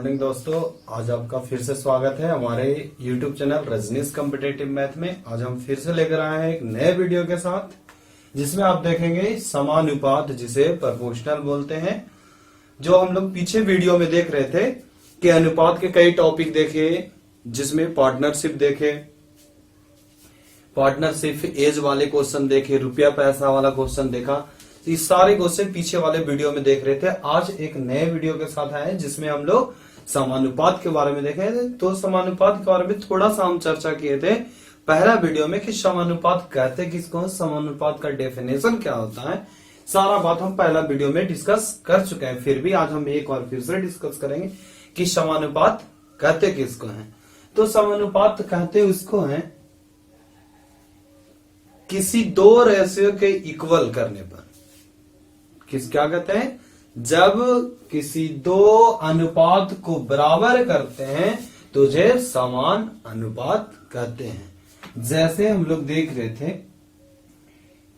Morning दोस्तों, आज आपका फिर से स्वागत है हमारे YouTube channel Rajnish competitive math में। आज हम फिर से लेकर आए हैं एक नए वीडियो के साथ, जिसमें आप देखेंगे समानुपात, जिसे प्रोपोर्शनल बोलते हैं। जो हम लोग पीछे वीडियो में देख रहे थे कि अनुपात के कई टॉपिक देखे, जिसमें पार्टनरशिप देखे, पार्टनरशिप एज वाले क्वेश्चन देखे, रुपया पैसा वाला क्वेश्चन देखा। ये सारे क्वेश्चन पीछे वाले वीडियो में देख रहे थे। आज एक नए वीडियो के साथ आए जिसमें हम लोग समानुपात के बारे में देखे थे। तो समानुपात के बारे में थोड़ा सा हम चर्चा किए थे पहला वीडियो में कि समानुपात कहते किसको, समानुपात का डेफिनेशन क्या होता है। सारा बात हम पहला वीडियो में डिस्कस कर चुके हैं। फिर भी आज हम एक बार फिर से डिस्कस करेंगे कि समानुपात कहते किसको है। तो समानुपात कहते उसको है किसी दो रेशियो के इक्वल करने पर। क्या कहते हैं? जब किसी दो अनुपात को बराबर करते हैं तो उसे समान अनुपात कहते हैं। जैसे हम लोग देख रहे थे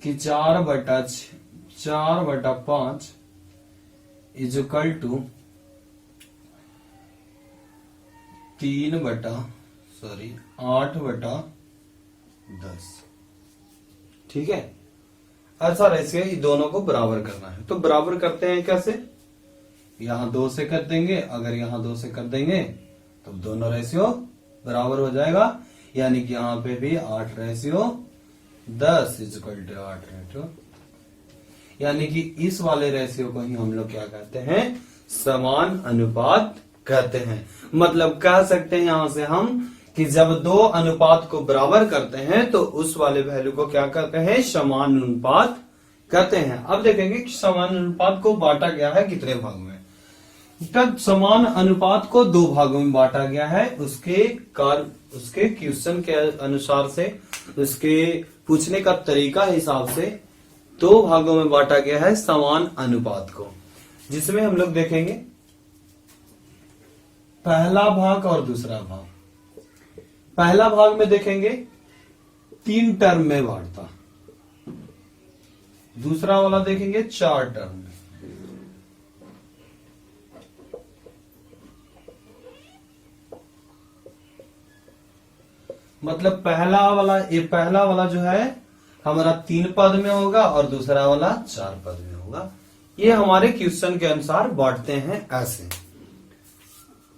कि 4/5 इज इक्वल टू 8/10। ठीक है, ऐसा रेशियो ये दोनों को बराबर करना है। तो बराबर करते हैं कैसे? यहां 2 से कर देंगे, अगर यहां 2 से कर देंगे तो दोनों रेशियो बराबर हो जाएगा। यानी कि यहां पे भी 8/10 इज इक्वल टू 8। यानी कि इस वाले रेशियो को ही हम लोग क्या कहते हैं? समान अनुपात कहते हैं। मतलब कह सकते हैं यहां से हम कि जब दो अनुपात को बराबर करते हैं तो उस वाले वैल्यू को क्या कहते हैं? समान अनुपात कहते हैं। अब देखेंगे कि समान अनुपात को बांटा गया है कितने भागों में। तब समान अनुपात को 2 भागों में बांटा गया है। उसके क्वेश्चन के अनुसार से, उसके पूछने का तरीका हिसाब से 2 भागों में बांटा गया है समान अनुपात को, जिसमें हम लोग देखेंगे पहला भाग और दूसरा भाग। पहला भाग में देखेंगे 3 टर्म में बांटता, दूसरा वाला देखेंगे 4 टर्म में। मतलब पहला वाला जो है हमारा 3 पद में होगा और दूसरा वाला 4 पद में होगा। ये हमारे क्वेश्चन के अनुसार बांटते हैं ऐसे।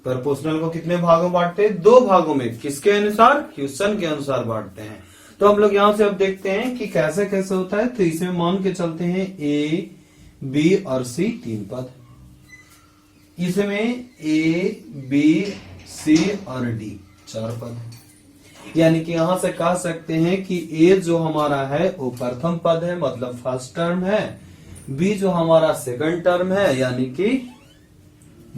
प्रोपोर्शनल को कितने भागों बांटते हैं? 2 भागों में। किसके अनुसार? क्वेश्चन के अनुसार बांटते हैं। तो हम लोग यहां से अब देखते हैं कि कैसे कैसे होता है। तो इसमें मान के चलते हैं A, B और C 3 पद। इसमें A, B, C और D 4 पद। यानी कि यहां से कह सकते हैं कि A जो हमारा है वो प्रथम पद है, मतलब फर्स्ट टर्म है। B जो हमारा सेकंड टर्म है, यानी कि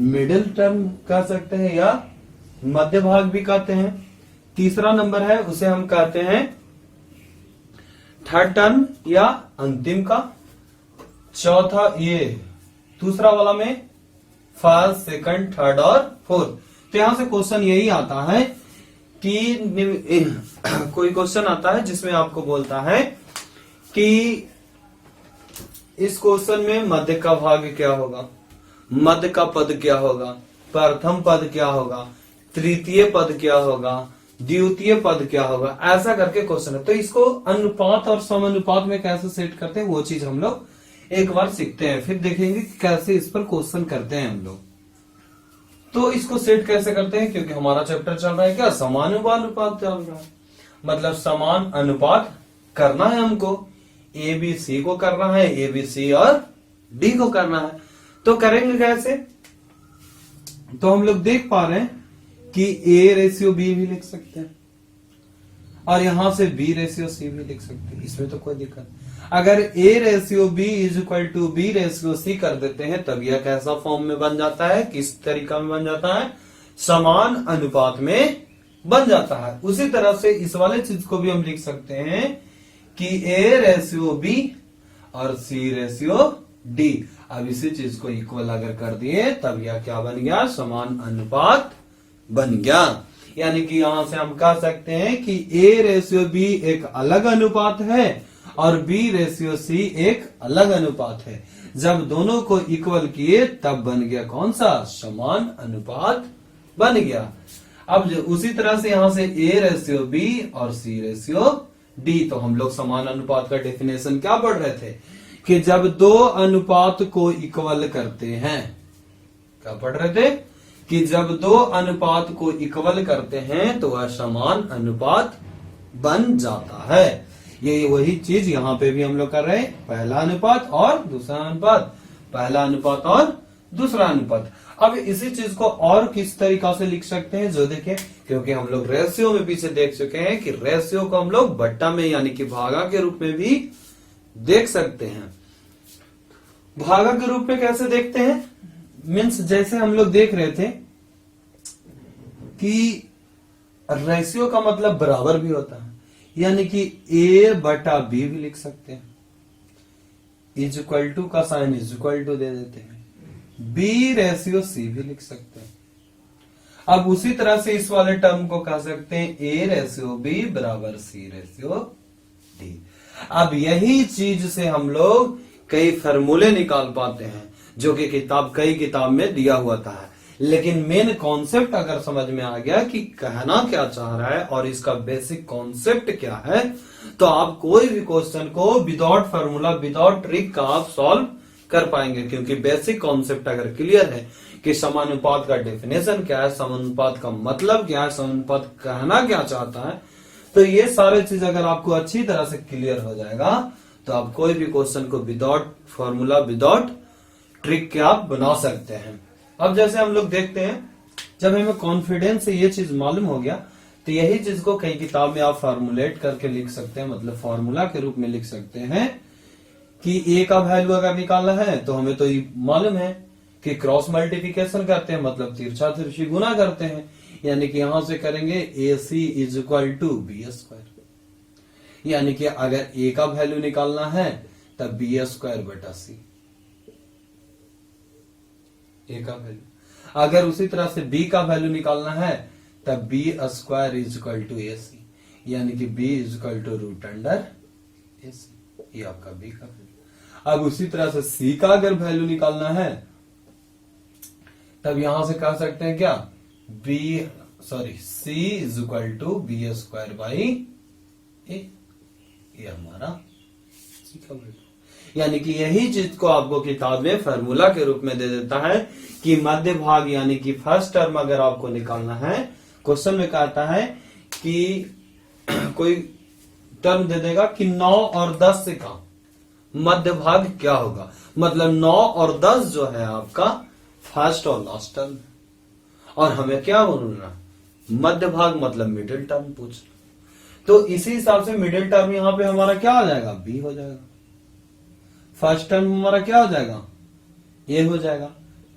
मिडिल टर्म कह सकते हैं या मध्य भाग भी कहते हैं। तीसरा नंबर है उसे हम कहते हैं थर्ड टर्म या अंतिम का। चौथा ये दूसरा वाला में फर्स्ट, सेकंड, थर्ड और फोर्थ। तो यहां से क्वेश्चन यही आता है कि कोई क्वेश्चन आता है जिसमें आपको बोलता है कि इस क्वेश्चन में मध्य का भाग क्या होगा, मध्य का पद क्या होगा, प्रथम पद क्या होगा, तृतीय पद क्या होगा, द्वितीय पद क्या होगा। ऐसा करके क्वेश्चन है। तो इसको अनुपात और समानुपात में कैसे सेट करते हैं वो चीज हम लोग एक बार सीखते हैं, फिर देखेंगे कि कैसे इस पर क्वेश्चन करते हैं हम लोग। तो इसको सेट कैसे करते हैं, क्योंकि हमारा चैप्टर चल रहा है क्या? समानुपात चल रहा है। मतलब समान अनुपात करना है हमको। ABC को करना है, ABC और D को करना है। तो करेंगे कैसे? तो हम लोग देख पा रहे हैं कि A/B भी लिख सकते हैं और यहां से B/C भी लिख सकते हैं। इसमें तो कोई दिक्कत नहीं। अगर A/B is equal to B/C कर देते हैं तब यह कैसा फॉर्म में बन जाता है, किस तरीका में बन जाता है? समान अनुपात में बन जाता है। उसी तरह से इस वाले चीज को भी हम लिख सकते हैं कि A/B और C/D। अब इसी चीज को इक्वल अगर कर दिए तब यह क्या बन गया? समान अनुपात बन गया। यानी कि यहां से हम कह सकते हैं कि A/B एक अलग अनुपात है और B/C एक अलग अनुपात है। जब दोनों को इक्वल किए तब बन गया कौन सा? समान अनुपात बन गया। अब उसी तरह से यहां से A/B और C/D, तो हम लोग समान अनुपात का डेफिनेशन क्या पढ़ रहे थे कि जब दो अनुपात को इक्वल करते हैं, क्या पढ़ रहे थे कि जब दो अनुपात को इक्वल करते हैं तो वह समान अनुपात बन जाता है। ये वही चीज यहां पे भी हम लोग कर रहे हैं, पहला अनुपात और दूसरा अनुपात, पहला अनुपात और दूसरा अनुपात। अब इसी चीज को और किस तरीका से लिख सकते हैं, जो देखें, क्योंकि हम लोग रेशियो में पीछे देख चुके हैं कि रेशियो को हम लोग बट्टा में यानी कि भागा के रूप में भी देख सकते हैं। भागा के रूप में कैसे देखते हैं? मीन्स जैसे हम लोग देख रहे थे कि रेशियो का मतलब बराबर भी होता है, यानी कि A/B भी लिख सकते हैं, इज इक्वल टू का साइन इज इक्वल टू दे देते हैं, B/C भी लिख सकते हैं। अब उसी तरह से इस वाले टर्म को कह सकते हैं A/B बराबर C/D। अब यही चीज से हम लोग कई फॉर्मूले निकाल पाते हैं जो कि कई किताब में दिया हुआ था, लेकिन मेन कॉन्सेप्ट अगर समझ में आ गया कि कहना क्या चाह रहा है और इसका बेसिक कॉन्सेप्ट क्या है, तो आप कोई भी क्वेश्चन को विदाउट फार्मूला विदाउट ट्रिक का आप सॉल्व कर पाएंगे। क्योंकि बेसिक कॉन्सेप्ट अगर क्लियर है कि समानुपात का डेफिनेशन क्या है, समानुपात का मतलब क्या है, समानुपात कहना क्या चाहता है, तो ये सारे चीज अगर आपको अच्छी तरह से क्लियर हो जाएगा तो आप कोई भी क्वेश्चन को विदाउट फॉर्मूला विदाउट ट्रिक के आप बना सकते हैं। अब जैसे हम लोग देखते हैं, जब हमें कॉन्फिडेंस से ये चीज मालूम हो गया तो यही चीज को कई किताब में आप फॉर्मुलेट करके लिख सकते हैं, मतलब फॉर्मूला के रूप में लिख सकते हैं कि ए का वैल्यू अगर निकालना है तो हमें तो ये मालूम है कि क्रॉस मल्टीप्लिकेशन करते हैं, मतलब तिरछा तिरछी गुना करते हैं, यानी कि यहां से करेंगे AC is equal to B², यानी कि अगर A का वैल्यू निकालना है तब B²/C, A का वैल्यू। अगर उसी तरह से B का वैल्यू निकालना है तब B² is equal to AC, यानी कि B is equal to √AC, ये आपका B का वैल्यू। अब उसी तरह से C का अगर वैल्यू निकालना है तब यहां से कह सकते हैं क्या, C is equal to B²/A, ये हमारा C का वैल्यू। यानी कि यही चीज को आपको किताब में फार्मूला के रूप में दे देता है कि मध्य भाग यानी कि फर्स्ट टर्म अगर आपको निकालना है, क्वेश्चन में कहता है कि कोई टर्म दे देगा कि 9 और 10 से का मध्य भाग क्या होगा, मतलब 9 और 10 जो है आपका फर्स्ट और लास्ट टर्म, और हमें क्या बोलना, मध्य भाग मतलब मिडिल टर्म पूछ। तो इसी हिसाब से मिडिल टर्म यहां पे हमारा क्या हो जाएगा, बी हो जाएगा। फर्स्ट टर्म हमारा क्या हो जाएगा, ए हो जाएगा।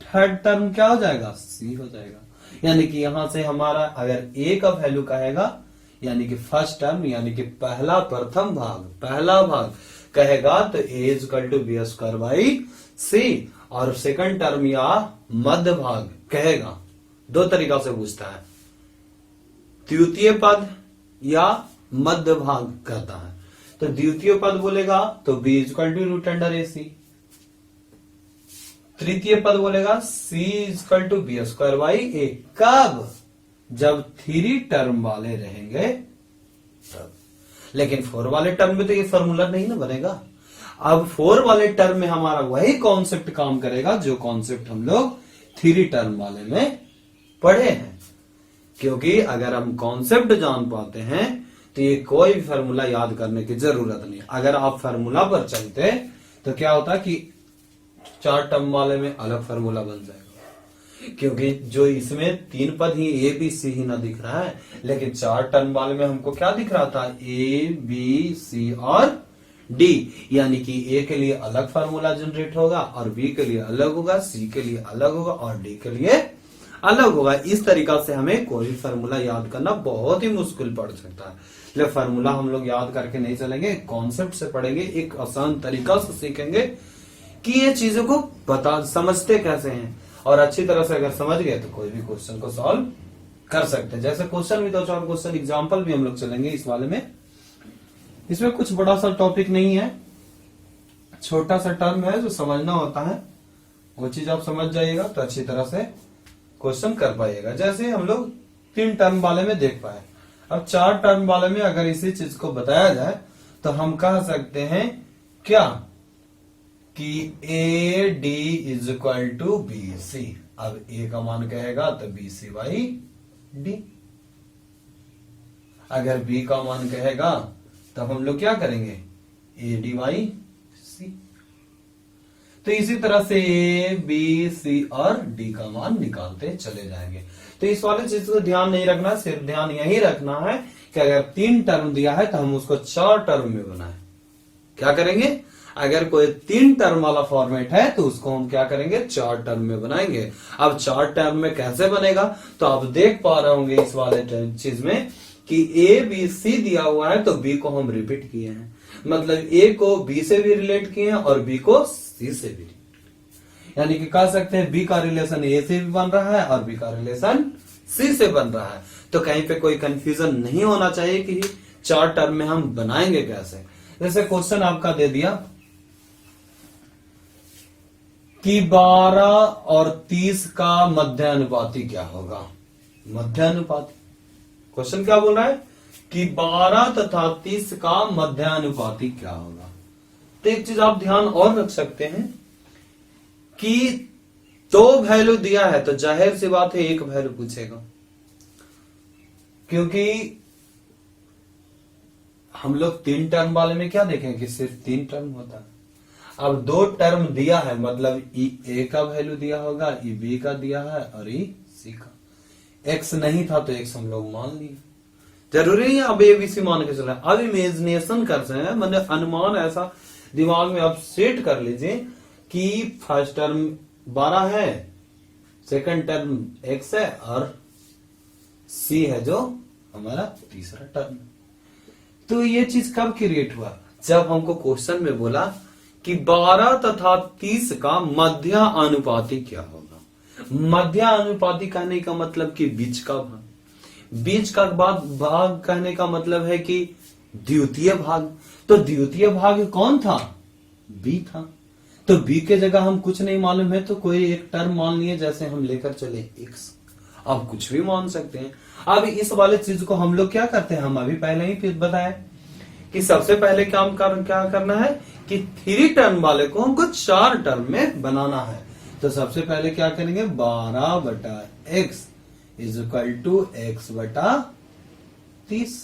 थर्ड टर्म क्या हो जाएगा, सी हो जाएगा। यानी कि यहां से हमारा अगर ए का वैल्यू कहेगा यानी कि फर्स्ट टर्म यानी कि पहला प्रथम भाग पहला भाग कहेगा तो ए इज इक्वल टू B²/C, और सेकंड टर्म या मध्य भाग कहेगा, दो तरीका से पूछता है, द्वितीय पद या मध्य भाग कहता है। तो द्वितीय पद बोलेगा तो B इक्वल टू √AC, तृतीय पद बोलेगा C इक्वल टू B²/A। कब, जब 3 टर्म वाले रहेंगे तब। लेकिन 4 वाले टर्म में तो ये फॉर्मूला नहीं ना बनेगा। अब 4 वाले टर्म में हमारा वही कॉन्सेप्ट काम करेगा जो कॉन्सेप्ट हम लोग 3 टर्म वाले में पढ़े हैं। क्योंकि अगर हम कॉन्सेप्ट जान पाते हैं तो ये कोई भी फार्मूला याद करने की जरूरत नहीं। अगर आप फार्मूला पर चलते तो क्या होता कि 4 टर्म वाले में अलग फार्मूला बन जाएगा, क्योंकि जो इसमें 3 पद ही A B C ही ना दिख रहा है, लेकिन 4 टर्म वाले में हमको क्या दिख रहा था, A B C और D, यानी कि A के लिए अलग फार्मूला जनरेट होगा और B के लिए अलग होगा, C के लिए अलग होगा और D के लिए अलग होगा। इस तरीका से हमें कोई भी फार्मूला याद करना बहुत ही मुश्किल पड़ सकता है। इसलिए फार्मूला हम लोग याद करके नहीं चलेंगे, कॉन्सेप्ट से पढ़ेंगे, एक आसान तरीका से सीखेंगे कि ये चीजों को पता समझते कैसे हैं, और अच्छी तरह से अगर समझ गए तो कोई भी क्वेश्चन को सॉल्व कर सकते हैं। जैसे क्वेश्चन भी 2-4 क्वेश्चन एग्जाम्पल भी हम लोग चलेंगे इस वाले में। इसमें कुछ बड़ा सा टॉपिक नहीं है, छोटा सा टर्म है जो समझना होता है, वो चीज आप समझ जाइएगा तो अच्छी तरह से क्वेश्चन कर पाइएगा। जैसे हम लोग 3 टर्म वाले में देख पाए, अब 4 टर्म वाले में अगर इसी चीज को बताया जाए तो हम कह सकते हैं क्या कि A D is equal to B C. अब ए का मान कहेगा तो बी सी बाई डी, अगर बी का मान कहेगा तो हम लोग क्या करेंगे, ए डी बाई सी। तो इसी तरह से ए बी सी और डी का मान निकालते चले जाएंगे। तो इस वाले चीज को ध्यान नहीं रखना, सिर्फ ध्यान यही रखना है कि अगर 3 टर्म दिया है तो हम उसको 4 टर्म में बनाए। क्या करेंगे, अगर कोई 3 टर्म वाला फॉर्मेट है तो उसको हम क्या करेंगे, 4 टर्म में बनाएंगे। अब 4 टर्म में कैसे बनेगा, तो आप देख पा रहे होंगे इस वाले चीज में कि ए बी सी दिया हुआ है तो बी को हम रिपीट किए हैं, मतलब ए को बी से भी रिलेट किए हैं और बी को सी से भी, यानी कि कह सकते हैं बी का रिलेशन ए से भी बन रहा है और बी का रिलेशन सी से बन रहा है। तो कहीं पे कोई कंफ्यूजन नहीं होना चाहिए कि 4 टर्म में हम बनाएंगे कैसे। जैसे क्वेश्चन आपका दे दिया कि 12 और 30 का मध्य अनुपाती क्या होगा। मध्य अनुपाती क्वेश्चन क्या बोल रहा है कि 12 तथा 30 का मध्य अनुपाती क्या होगा। तो एक चीज आप ध्यान और रख सकते हैं कि 2 वैल्यू दिया है तो जाहिर सी बात है 1 वैल्यू पूछेगा, क्योंकि हम लोग 3 टर्म वाले में क्या देखें कि सिर्फ 3 टर्म होता है। अब 2 टर्म दिया है मतलब ई ए का वैल्यू दिया होगा, ई बी का दिया है और ई सी का। एक्स नहीं था तो एक्स हम लोग मान लिए, जरूरी नहीं अब ए बी सी मान के चला। अब इमेजिनेशन कर रहे हैं, मतलब अनुमान ऐसा दिमाग में आप सेट कर लीजिए कि फर्स्ट टर्म 12 है, सेकंड टर्म एक्स है और सी है जो हमारा तीसरा टर्म। तो ये चीज कब क्रिएट हुआ, जब हमको क्वेश्चन में बोला कि 12 तथा 30 का मध्य अनुपाती क्या होगा। मध्य अनुपाती कहने का मतलब कि बीच का भाग, बीच का भाग कहने का मतलब है कि द्वितीय भाग। तो द्वितीय भाग कौन था, बी था। तो बी के जगह हम कुछ नहीं मालूम है तो कोई एक टर्म मान लिए, जैसे हम लेकर चले एक्स, अब कुछ भी मान सकते हैं। अब इस वाले चीज को हम लोग क्या करते हैं, हम अभी पहले ही फिर बताए कि सबसे पहले क्या करना है कि 3 टर्म वाले को हमको 4 टर्म में बनाना है। तो सबसे पहले क्या करेंगे, 12 बटा x is equal to x बटा 30।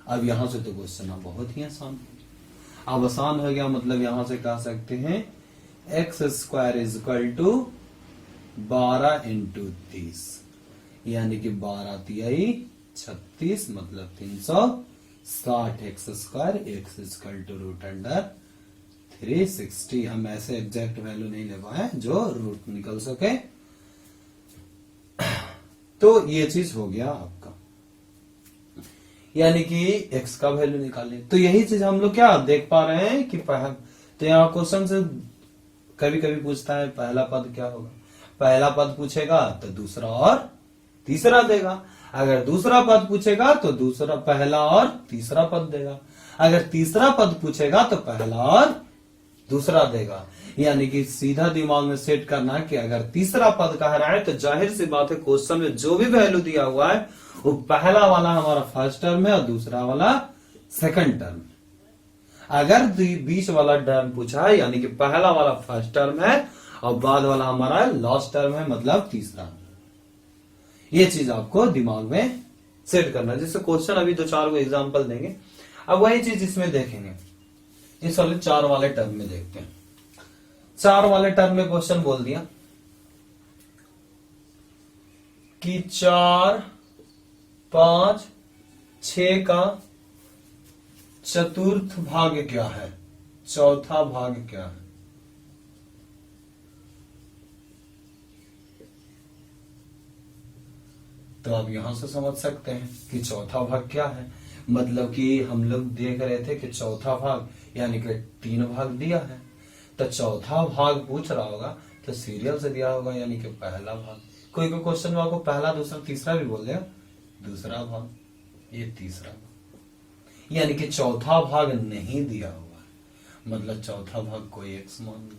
अब यहां से तो क्वेश्चन बहुत ही आसान है। अब आसान हो गया मतलब यहां से कह सकते हैं x square is equal to 12 into 30, यानी कि 12 तिहाई 36 मतलब 360 x square, x equal to root under 360। हम ऐसे एग्जैक्ट वैल्यू नहीं ले पाए जो रूट निकल सके। तो ये चीज हो गया आपका, यानी कि एक्स का वैल्यू निकालने। तो यही चीज हम लोग क्या देख पा रहे हैं कि तो यहाँ क्वेश्चन से कभी कभी पूछता है पहला पद क्या होगा। पहला पद पूछेगा तो दूसरा और तीसरा देगा, अगर दूसरा पद पूछेगा तो दूसरा पहला और तीसरा पद देगा, अगर तीसरा पद पूछेगा तो पहला और दूसरा देगा। यानी कि सीधा दिमाग में सेट करना है कि अगर तीसरा पद कह रहा है तो जाहिर सी बात है क्वेश्चन में जो भी वैल्यू दिया हुआ है वो पहला वाला हमारा फर्स्ट टर्म है और दूसरा वाला सेकंड टर्म। अगर बीच वाला टर्म पूछा है यानी कि पहला वाला फर्स्ट टर्म है और बाद वाला हमारा लास्ट टर्म है मतलब तीसरा। ये चीज आपको दिमाग में सेट करना है। जैसे क्वेश्चन अभी 2-4 को एग्जांपल देंगे, अब वही चीज इसमें देखेंगे। इस वाले 4 वाले टर्म में देखते हैं। 4 वाले टर्म में क्वेश्चन बोल दिया कि 4, 5, 6 का चतुर्थ भाग क्या है, चौथा भाग क्या है। तो आप यहां से समझ सकते हैं कि चौथा भाग क्या है। मतलब कि हम लोग देख रहे थे कि चौथा भाग यानी कि 3 भाग दिया है, तो चौथा भाग पूछ रहा होगा तो सीरियल से दिया होगा यानी कि पहला भाग। कोई कोई क्वेश्चन में आपको पहला दूसरा तीसरा भी बोल देगा, दूसरा भाग ये तीसरा भाग। यानी कि चौथा भाग नहीं दिया हुआ है, मतलब चौथा भाग कोई एक्स मान लीजिए।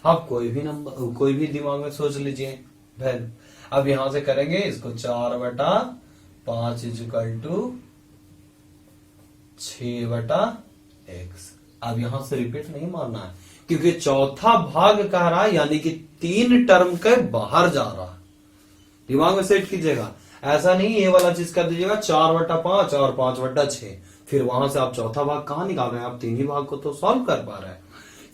आप कोई भी नंबर, कोई भी दिमाग में सोच लीजिए वैल्यू। अब यहां से करेंगे इसको 4/5 इजिकल टू 6/x। अब यहां से रिपीट नहीं मारना है, क्योंकि चौथा भाग कह रहा है, यानी कि 3 टर्म के बाहर जा रहा है। दिमाग में सेट कीजिएगा, ऐसा नहीं ये वाला चीज कर दीजिएगा 4/5 और 5/6, फिर वहां से आप चौथा भाग कहां निकाल रहे हैं, आप 3 ही भाग को तो सॉल्व कर पा रहे हैं।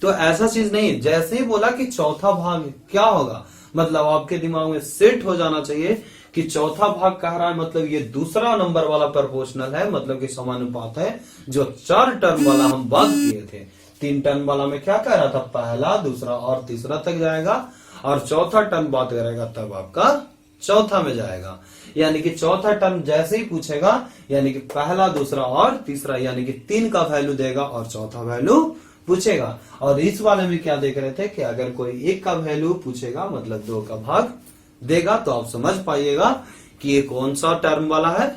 तो ऐसा चीज नहीं, जैसे ही बोला कि चौथा भाग क्या होगा, मतलब आपके दिमाग में सेट हो जाना चाहिए कि चौथा भाग कह रहा है, मतलब ये दूसरा नंबर वाला प्रोपोर्शनल है, मतलब कि समानुपात है। जो 4 टर्म वाला हम बात किए थे, 3 टर्म वाला में क्या कह रहा था, पहला दूसरा और तीसरा तक जाएगा, और चौथा टर्म बात करेगा तब आपका चौथा में जाएगा। यानी कि चौथा टर्म जैसे ही पूछेगा, यानी कि पहला दूसरा और तीसरा, यानी कि 3 का वैल्यू देगा और चौथा वैल्यू पूछेगा। और इस वाले में क्या देख रहे थे कि अगर कोई 1 का वैल्यू पूछेगा, मतलब 2 का भाग देगा, तो आप समझ पाइएगा कि ये कौन सा टर्म वाला है,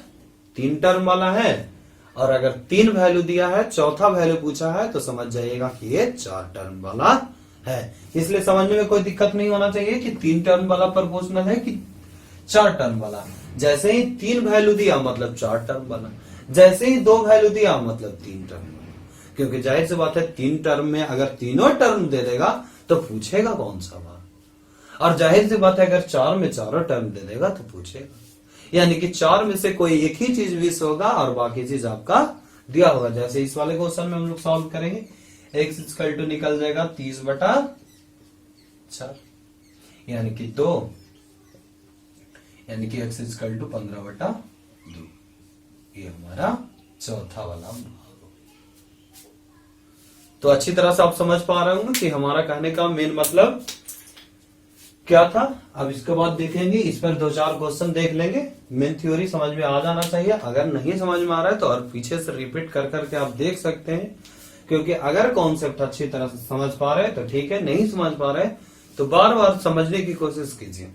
3 टर्म वाला है। और अगर 3 वैल्यू दिया है, चौथा वैल्यू पूछा है, तो समझ जाइएगा कि ये 4 टर्म वाला है। इसलिए समझने में कोई दिक्कत नहीं होना चाहिए कि 3 टर्म वाला प्रोपोर्शनल है कि 4 टर्म वाला। जैसे ही 3 वैल्यू दिया मतलब 4 टर्म वाला, जैसे ही 2 वैल्यू दिया मतलब 3 टर्म वाला। क्योंकि जाहिर सी बात है 3 टर्म में अगर तीनों टर्म दे देगा तो पूछेगा कौन सा भाग, और जाहिर सी बात है अगर 4 में चारों टर्म दे देगा तो पूछेगा। यानी कि 4 में से कोई एक ही चीज मिस होगा और बाकी चीज आपका दिया होगा। जैसे इस वाले क्वेश्चन में हम लोग सॉल्व करेंगे, x इक्वल टू निकल जाएगा 30/4, यानी कि 2, यानी कि x इक्वल टू 15/2। ये हमारा चौथा वाला भाग। तो अच्छी तरह से आप समझ पा रहे होंगे कि हमारा कहने का मेन मतलब क्या था। अब इसके बाद देखेंगे, इस पर 2-4 क्वेश्चन देख लेंगे। मेन थ्योरी समझ में आ जाना चाहिए। अगर नहीं समझ में आ रहा है तो और पीछे से रिपीट कर करके आप देख सकते हैं, क्योंकि अगर कॉन्सेप्ट अच्छी तरह से समझ पा रहे हैं तो ठीक है, नहीं समझ पा रहे तो बार बार समझने की कोशिश कीजिए,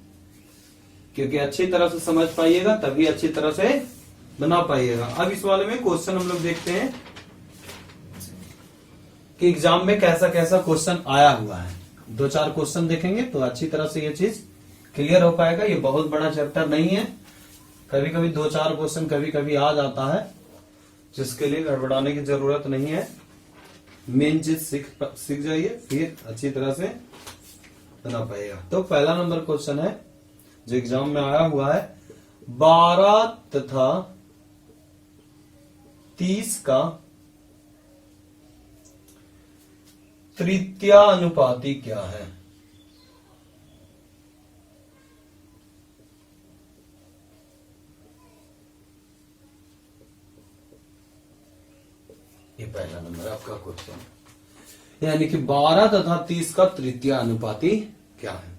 क्योंकि अच्छी तरह से समझ पाइएगा तभी अच्छी तरह से बना पाइएगा। अब इस वाले में क्वेश्चन हम लोग देखते हैं कि एग्जाम में कैसा कैसा क्वेश्चन आया हुआ है। 2-4 क्वेश्चन देखेंगे तो अच्छी तरह से ये चीज क्लियर हो पाएगा। ये बहुत बड़ा चैप्टर नहीं है, कभी कभी 2-4 क्वेश्चन कभी कभी आ जाता है, जिसके लिए गड़बड़ाने की जरूरत नहीं है। मेन चीज सीख जाइए, फिर अच्छी तरह से बना पाएगा। तो पहला नंबर क्वेश्चन है जो एग्जाम में आया हुआ है, 12 तथा 30 का तृतीया अनुपाती क्या है। ये पहला नंबर आपका क्वेश्चन, यानी कि 12 तथा 30 का तृतीया अनुपाती क्या है।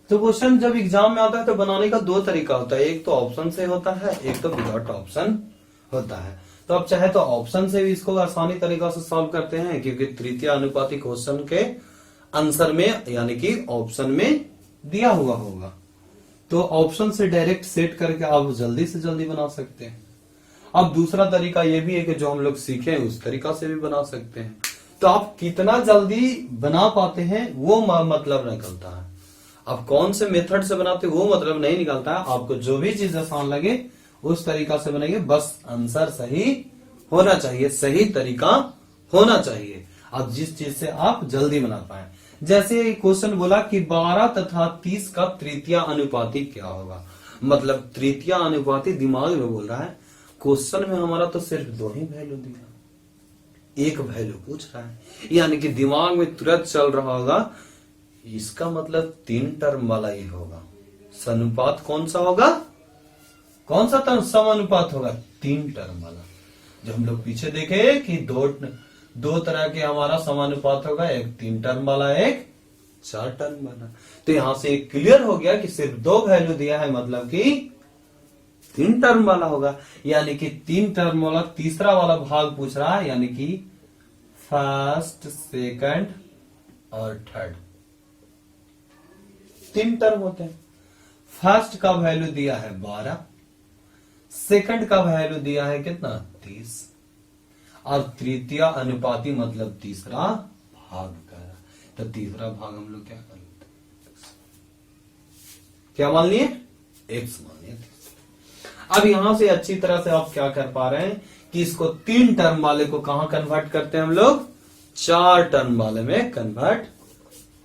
तो क्वेश्चन जब एग्जाम में आता है तो बनाने का 2 तरीका होता है, एक तो ऑप्शन से होता है, एक तो विदाउट ऑप्शन होता है। तो आप चाहे तो ऑप्शन से भी इसको आसानी तरीका से सॉल्व करते हैं, क्योंकि तृतीय अनुपाती क्वेश्चन के आंसर में यानी कि ऑप्शन में दिया हुआ होगा। तो ऑप्शन से डायरेक्ट सेट करके आप जल्दी से जल्दी बना सकते हैं। अब दूसरा तरीका यह भी है कि जो हम लोग सीखे उस तरीका से भी बना सकते हैं। तो आप कितना जल्दी बना पाते हैं वो मतलब निकलता है। आप कौन से मेथड से बनाते वो मतलब नहीं निकलता है। आपको जो भी चीज आसान लगे उस तरीका से बनाइए, बस आंसर सही होना चाहिए, सही तरीका होना चाहिए। अब जिस चीज से आप जल्दी बना पाए, जैसे क्वेश्चन बोला कि 12 तथा 30 का तृतीया अनुपाती क्या होगा। मतलब तृतीया अनुपाती दिमाग में बोल रहा है, क्वेश्चन में हमारा तो सिर्फ 2 ही वैल्यू दिया, 1 वैल्यू पूछ रहा है, यानी कि दिमाग में तुरंत चल रहा होगा इसका मतलब 3 टर्म वाला ही होगा। समानुपात कौन सा होगा, कौन सा समानुपात होगा, 3 टर्म वाला। जो हम लोग पीछे देखे कि दो तरह के हमारा समानुपात होगा, एक 3 टर्म वाला, एक 4 टर्म वाला। तो यहां से क्लियर हो गया कि सिर्फ 2 वैल्यू दिया है, मतलब कि 3 टर्म वाला होगा। यानी कि 3 टर्म वाला तीसरा वाला भाग पूछ रहा है, यानी कि फर्स्ट, सेकंड और थर्ड 3 टर्म होते हैं। फर्स्ट का वैल्यू दिया है 12, सेकंड का वैल्यू दिया है कितना 30, और तृतीय अनुपाती मतलब तीसरा भाग कर रहा, तो तीसरा भाग हम लोग क्या कर लेते हैं, क्या मान लिए x मान लिए। अब यहां से अच्छी तरह से आप क्या कर पा रहे हैं कि इसको 3 टर्म वाले को कहां कन्वर्ट करते हैं हम लोग, 4 टर्म वाले में कन्वर्ट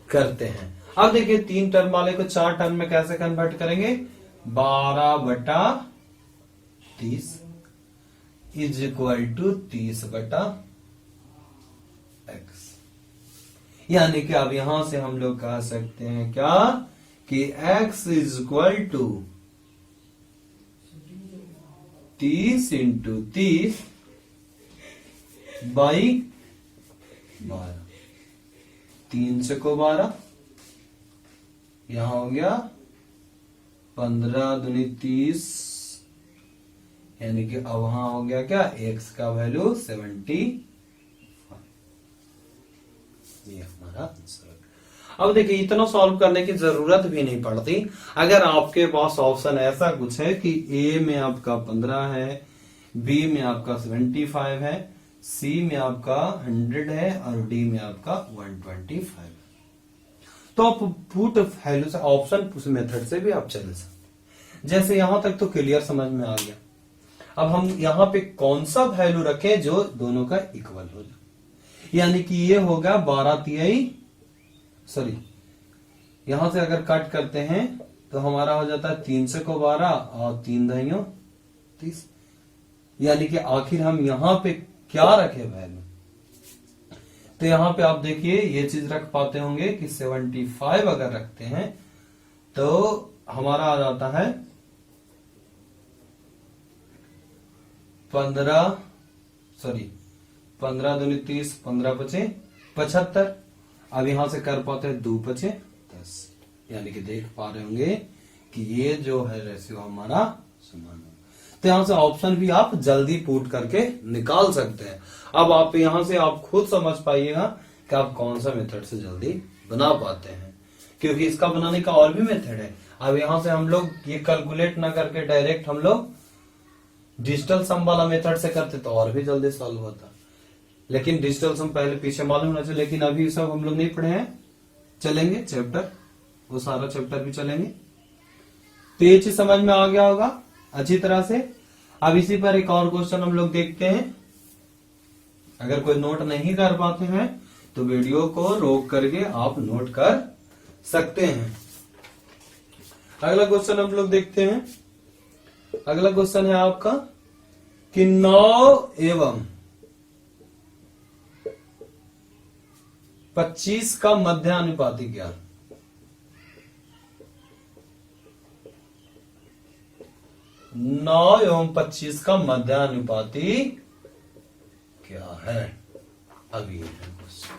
करते हैं। अब देखिए 3 टर्म वाले को 4 टर्म में कैसे कन्वर्ट करेंगे, 12/30 इज इक्वल टू 30/x, यानी कि अब यहां से हम लोग कह सकते हैं क्या कि x is equal to 30 into 30 by 12, 3 से को 12, यहां हो गया 15 दूनी 30, यानी कि अब वहां हो गया क्या x का वैल्यू 70, ये हमारा आंसर। अब देखिए इतना सॉल्व करने की जरूरत भी नहीं पड़ती अगर आपके पास ऑप्शन ऐसा कुछ है कि a में आपका 15 है, b में आपका 75 है, c में आपका 100 है और d में आपका 125 है, तो आप पुट वैल्यू से ऑप्शन मेथड से भी आप चले सकते। जैसे यहां तक तो क्लियर समझ में आ गया। अब हम यहां पे कौन सा वैल्यू रखें जो दोनों का इक्वल हो जाए, यानी कि ये होगा 12 तिहाई, सॉरी यहां से अगर कट करते हैं तो हमारा हो जाता है 3 से को 12 और 3 दहियों 30, यानी कि आखिर हम यहां पे क्या रखे वैल्यू, तो यहां पे आप देखिए ये चीज रख पाते होंगे कि 75 अगर रखते हैं तो हमारा आ जाता है 15 दूनी 30, 15 पचे 75। अब यहां से कर पाते हैं 2 पचे 10, यानी कि देख पा रहे होंगे कि ये जो है रेशियो हमारा समान है। तो यहां से ऑप्शन भी आप जल्दी पुट करके निकाल सकते हैं। अब आप यहां से आप खुद समझ पाइएगा कि आप कौन सा मेथड से जल्दी बना पाते हैं, क्योंकि इसका बनाने का और भी मेथड है। अब यहां से हम लोग ये कैलकुलेट ना करके डायरेक्ट हम लोग डिजिटल सम वाला मेथड से करते तो और भी जल्दी सॉल्व होता, लेकिन डिजिटल सम पहले पीछे मालूम होना चाहिए। लेकिन अभी सब हम लोग नहीं पढ़े हैं, चलेंगे चैप्टर, वो सारा चैप्टर भी चलेंगे, तो ये चीज समझ में आ गया होगा अच्छी तरह से। अब इसी पर एक और क्वेश्चन हम लोग देखते हैं। अगर कोई नोट नहीं कर पाते हैं तो वीडियो को रोक करके आप नोट कर सकते हैं। अगला क्वेश्चन हम लोग देखते हैं। अगला क्वेश्चन है आपका कि 9 एवं 25 का मध्यानुपाती क्या, 9 एवं 25 का मध्यानुपाती क्या है। अब ये है क्वेश्चन।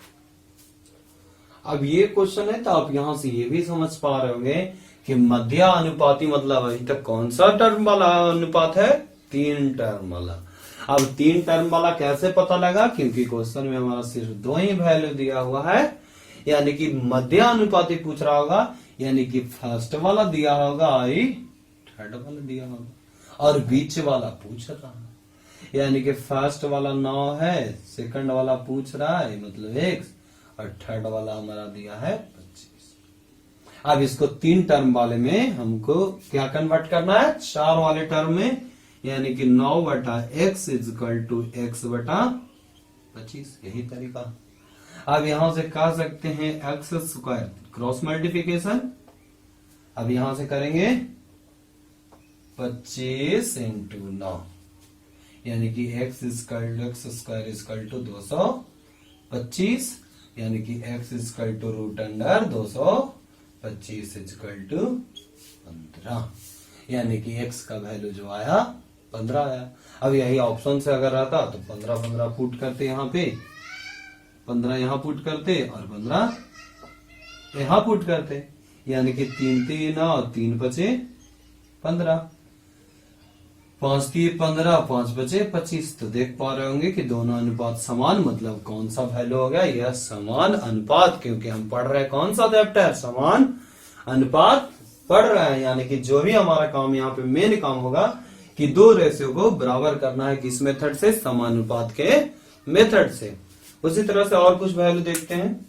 अब ये क्वेश्चन है तो आप यहां से ये भी समझ पा रहे होंगे कि मध्यानुपाती मतलब अभी तक कौन सा टर्म वाला अनुपात है, 3 टर्म वाला। अब 3 टर्म वाला कैसे पता लगा, क्योंकि क्वेश्चन में हमारा सिर्फ 2 ही वैल्यू दिया हुआ है, यानी कि मध्यानुपाती पूछ रहा होगा, यानी कि फर्स्ट वाला दिया होगा आई, थर्ड वाला दिया होगा और बीच वाला पूछ रहा है, यानी कि फर्स्ट वाला 9 है, सेकंड वाला पूछ रहा है मतलब x, और थर्ड वाला हमारा दिया है 25। अब इसको 3 टर्म वाले में हमको क्या कन्वर्ट करना है, 4 वाले टर्म में, यानी कि 9/x is equal to x बटा 25, यही तरीका। अब यहां से कह सकते हैं x स्क्वायर क्रॉस मल्टीप्लिकेशन। अब यहां से करेंगे 25 इंटू 9, यानी कि x स्क्वायर इजकल टू 225, यानी कि x is equal to root under 225 is equal to 15, यानी कि x का वैल्यू जो आया 15 आया। अब यही ऑप्शन से अगर आता तो 15 पुट करते, यहाँ पे 15 यहाँ पुट करते और 15 यहाँ पुट करते, यानी कि 3 3 और 3 बचे 15, 5 3 15, 5 बचे 25। तो देख पा रहे होंगे कि दोनों अनुपात समान, मतलब कौन सा वैल्यू हो गया, यह समान अनुपात, क्योंकि हम पढ़ रहे हैं कौन सा चैप्टर, समान अनुपात पढ़ रहे हैं। यानी कि जो भी हमारा काम यहाँ पे मेन काम होगा कि दो रेशियो को बराबर करना है किस मेथड से, समानुपात के मेथड से। उसी तरह से और कुछ वैल्यू देखते हैं,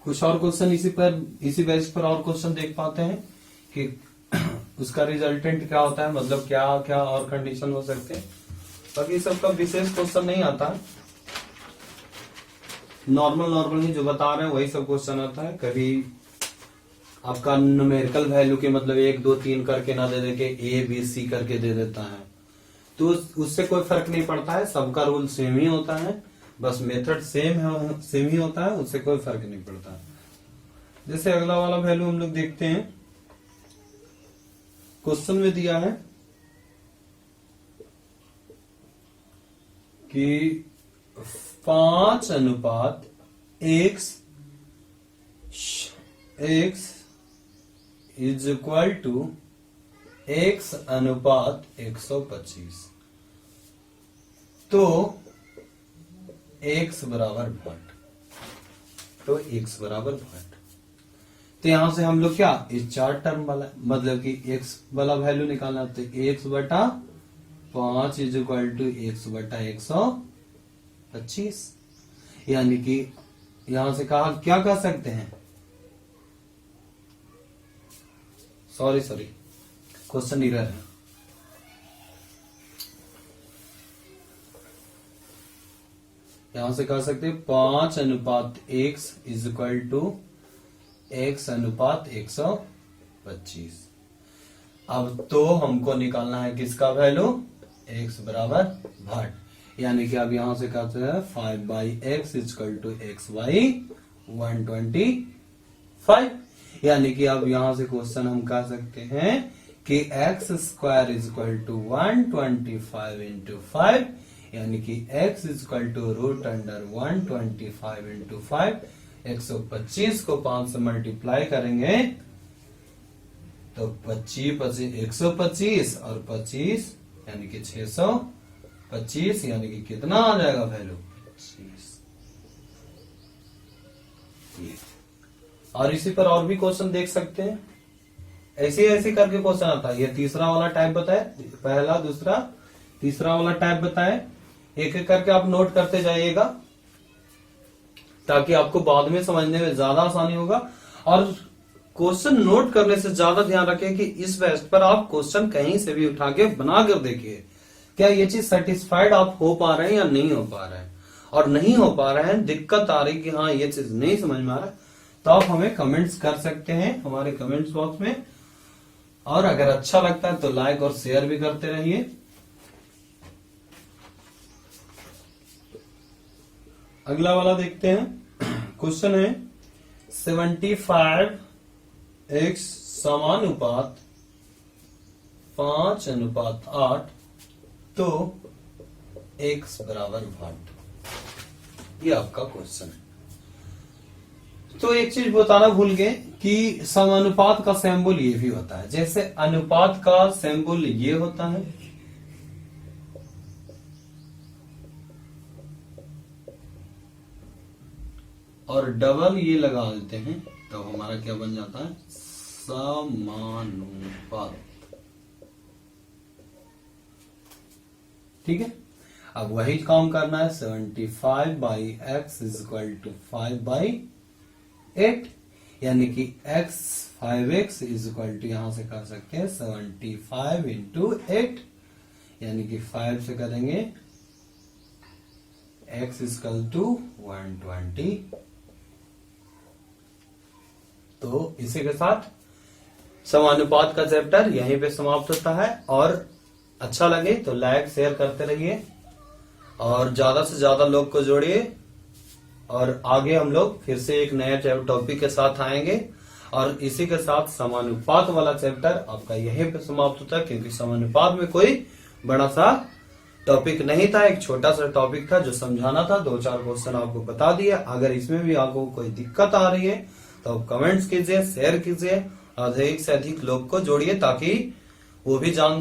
कुछ और क्वेश्चन इसी बेस पर और क्वेश्चन देख पाते हैं कि उसका रिजल्टेंट क्या होता है, मतलब क्या क्या और कंडीशन हो सकते हैं। बाकी सबका विशेष क्वेश्चन नहीं आता, नॉर्मल ही जो बता रहे हैं वही सब क्वेश्चन आता है। कभी आपका न्यूमेरिकल वैल्यू के मतलब 1 2 3 करके ना दे के A B C करके दे देता है, तो उससे कोई फर्क नहीं पड़ता है, सबका रूल सेम ही होता है, बस मेथड सेम ही होता है, उससे कोई फर्क नहीं पड़ता। जैसे अगला वाला वैल्यू हम लोग देखते हैं, क्वेश्चन में दिया है कि 5:X is equal to X:125, तो X बराबर भाट, तो यहां से हम लोग क्या इस चार टर्म वाला मतलब कि X वाला वैल्यू निकालना, तो X/5 is equal to X/125, यानी कि यहां से कहा क्या कह सकते हैं, सॉरी क्वेश्चन एरर है, यहां से कह सकते हैं 5:X is equal to X/125। अब तो हमको निकालना है किसका वैल्यू, X बराबर भाट, यानी कि अब यहां से कहते हैं 5/X is equal to X/125, यानी कि अब यहां से क्वेश्चन हम कह सकते हैं कि X² is equal to 125 into 5, यानी कि X is equal to √125 into 5। 125 को 5 से मल्टीप्लाई करेंगे तो 125 और 25 यानी कि 625, यानी कि कितना आ जाएगा वैल्यू 25। और इसी पर और भी क्वेश्चन देख सकते हैं, ऐसे करके क्वेश्चन आता है। ये तीसरा वाला टाइप बताए, पहला दूसरा तीसरा वाला टाइप बताए, एक एक करके आप नोट करते जाइएगा ताकि आपको बाद में समझने में ज्यादा आसानी होगा। और क्वेश्चन नोट करने से ज्यादा ध्यान रखें कि इस बेस पर आप क्वेश्चन कहीं से भी उठा के बना कर देखिए, क्या ये चीज सेटिस्फाइड आप हो पा रहे हैं या नहीं हो पा रहे हैं। और नहीं हो पा रहे हैं, दिक्कत आ रही कि हाँ ये चीज नहीं समझ में आ रहा है, तो आप हमें कमेंट्स कर सकते हैं हमारे कमेंट्स बॉक्स में। और अगर अच्छा लगता है तो लाइक और शेयर भी करते रहिए। अगला वाला देखते हैं, क्वेश्चन है 75X समानुपात 5:8, तो X बराबर भाट, ये आपका क्वेश्चन है। तो एक चीज बताना भूल गए कि समानुपात का सिंबल ये भी होता है, जैसे अनुपात का सिंबल ये होता है, और डबल ये लगा देते हैं तो हमारा क्या बन जाता है, समानुपात। ठीक है, अब वही काम करना है, 75/X इज इक्वल टू 5/8, यानी कि 5x इज इक्वल टू यहां से कर सकते हैं 75 इंटू 8, यानी कि 5 से करेंगे x इज इक्वल टू 120। तो इसी के साथ समानुपात का चैप्टर यहीं पे समाप्त होता है। और अच्छा लगे तो लाइक शेयर करते रहिए और ज्यादा से ज्यादा लोग को जोड़िए। और आगे हम लोग फिर से एक नया टॉपिक के साथ आएंगे। और इसी के साथ समानुपात वाला चैप्टर आपका यहीं पे समाप्त होता है, क्योंकि समानुपात में कोई बड़ा सा टॉपिक नहीं था, एक छोटा सा टॉपिक था जो समझाना था। 2-4 क्वेश्चन आपको बता दिया। अगर इसमें भी आपको कोई दिक्कत आ रही है तो आप कमेंट्स कीजिए, शेयर कीजिए, अधिक से अधिक लोग को जोड़िए ताकि वो भी जान